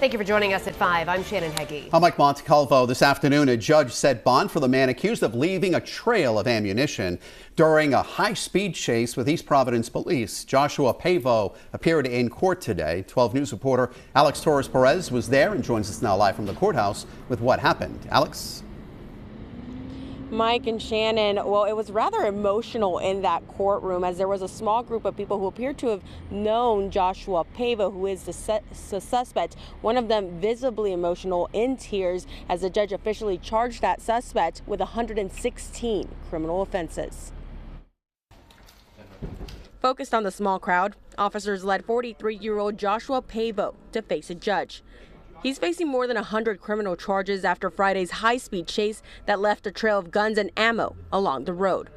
Thank you for joining us at 5. I'm Shannon Heggie. I'm Mike Montecalvo. This afternoon, a judge set bond for the man accused of leaving a trail of ammunition during a high-speed chase with East Providence police. Joshua Pavo appeared in court today. 12 News reporter Alex Torres-Perez was there and joins us now live from the courthouse with what happened. Alex? Mike and Shannon, well, it was rather emotional in that courtroom as there was a small group of people who appeared to have known Joshua Pavo, who is the suspect. One of them visibly emotional, in tears, as the judge officially charged that suspect with 116 criminal offenses. Focused on the small crowd, officers led 43-year-old Joshua Pavo to face a judge. He's facing more than 100 criminal charges after Friday's high-speed chase that left a trail of guns and ammo along the road.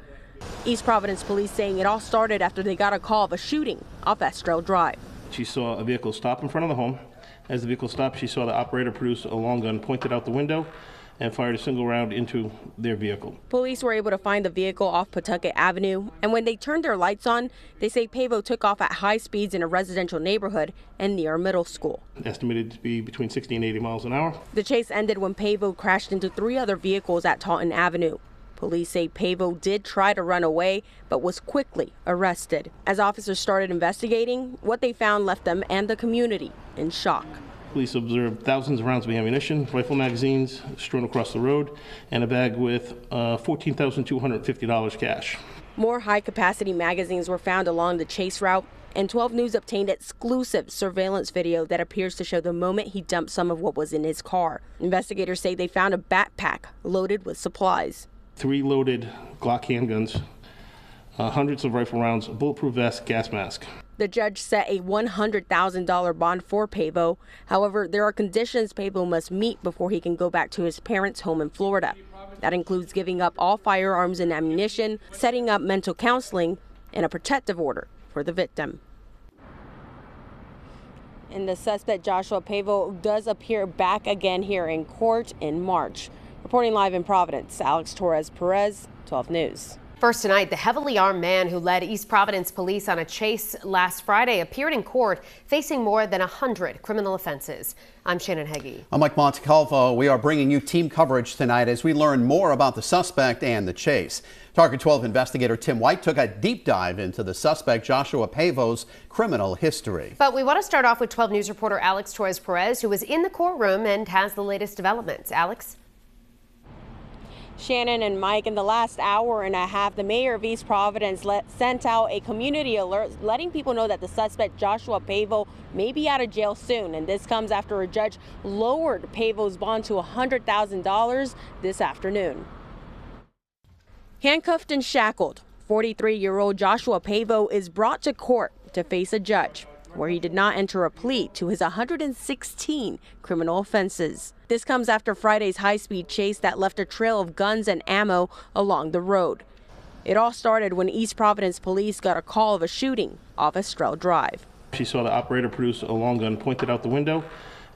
East Providence police saying it all started after they got a call of a shooting off Estrell Drive. She saw a vehicle stop in front of the home. As the vehicle stopped, she saw the operator produce a long gun, pointed out the window, and fired a single round into their vehicle. Police were able to find the vehicle off Pawtucket Avenue, and when they turned their lights on, they say Pavo took off at high speeds in a residential neighborhood and near a middle school. Estimated to be between 60 and 80 miles an hour. The chase ended when Pavo crashed into 3 other vehicles at Taunton Avenue. Police say Pavo did try to run away, but was quickly arrested. As officers started investigating, what they found left them and the community in shock. Police observed thousands of rounds of ammunition, rifle magazines strewn across the road, and a bag with $14,250 cash. More high-capacity magazines were found along the chase route, and 12 News obtained exclusive surveillance video that appears to show the moment he dumped some of what was in his car. Investigators say they found a backpack loaded with supplies. 3 loaded Glock handguns, hundreds of rifle rounds, a bulletproof vest, gas mask. The judge set a $100,000 bond for Pavo. However, there are conditions Pavo must meet before he can go back to his parents' home in Florida. That includes giving up all firearms and ammunition, setting up mental counseling, and a protective order for the victim. And the suspect, Joshua Pavo, does appear back again here in court in March. Reporting live in Providence, Alex Torres-Perez, 12 News. First tonight, the heavily armed man who led East Providence police on a chase last Friday appeared in court facing more than 100 criminal offenses. I'm Shannon Heggie. I'm Mike Montecalvo. We are bringing you team coverage tonight as we learn more about the suspect and the chase. Target 12 investigator Tim White took a deep dive into the suspect Joshua Pavo's criminal history. But we want to start off with 12 News reporter Alex Torres-Perez, who was in the courtroom and has the latest developments. Alex? Shannon and Mike, in the last hour and a half, the mayor of East Providence sent out a community alert letting people know that the suspect Joshua Pavo may be out of jail soon. And this comes after a judge lowered Pavo's bond to $100,000 this afternoon. Handcuffed and shackled, 43-year-old Joshua Pavo is brought to court to face a judge, where he did not enter a plea to his 116 criminal offenses. This comes after Friday's high-speed chase that left a trail of guns and ammo along the road. It all started when East Providence police got a call of a shooting off Estrell Drive. She saw the operator produce a long gun, pointed out the window,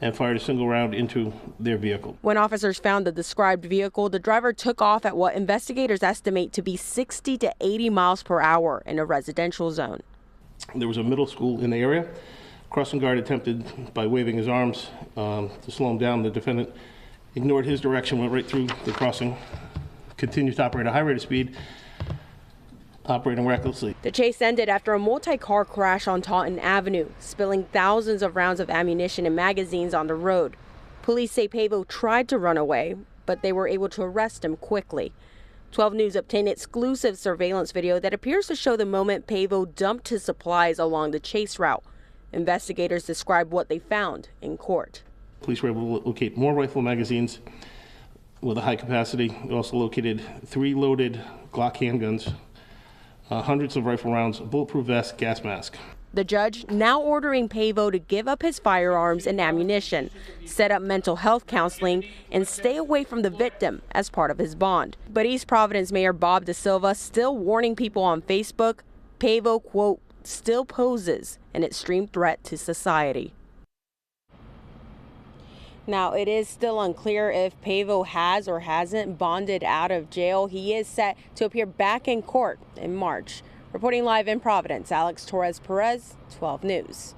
and fired a single round into their vehicle. When officers found the described vehicle, the driver took off at what investigators estimate to be 60 to 80 miles per hour in a residential zone. There was a middle school in the area. Crossing guard attempted by waving his arms to slow him down. The defendant ignored his direction, went right through the crossing, continued to operate at a high rate of speed, operating recklessly. The chase ended after a multi-car crash on Taunton Avenue, spilling thousands of rounds of ammunition and magazines on the road. Police say Pavo tried to run away, but they were able to arrest him quickly. 12 News obtained exclusive surveillance video that appears to show the moment Pavo dumped his supplies along the chase route. Investigators describe what they found in court. Police were able to locate more rifle magazines with a high capacity. They also located 3 loaded Glock handguns, hundreds of rifle rounds, a bulletproof vest, gas mask. The judge now ordering Pavo to give up his firearms and ammunition, set up mental health counseling, and stay away from the victim as part of his bond. But East Providence Mayor Bob De Silva still warning people on Facebook, Pavo, quote, still poses an extreme threat to society. Now, it is still unclear if Pavo has or hasn't bonded out of jail. He is set to appear back in court in March. Reporting live in Providence, Alex Torres-Perez, 12 News.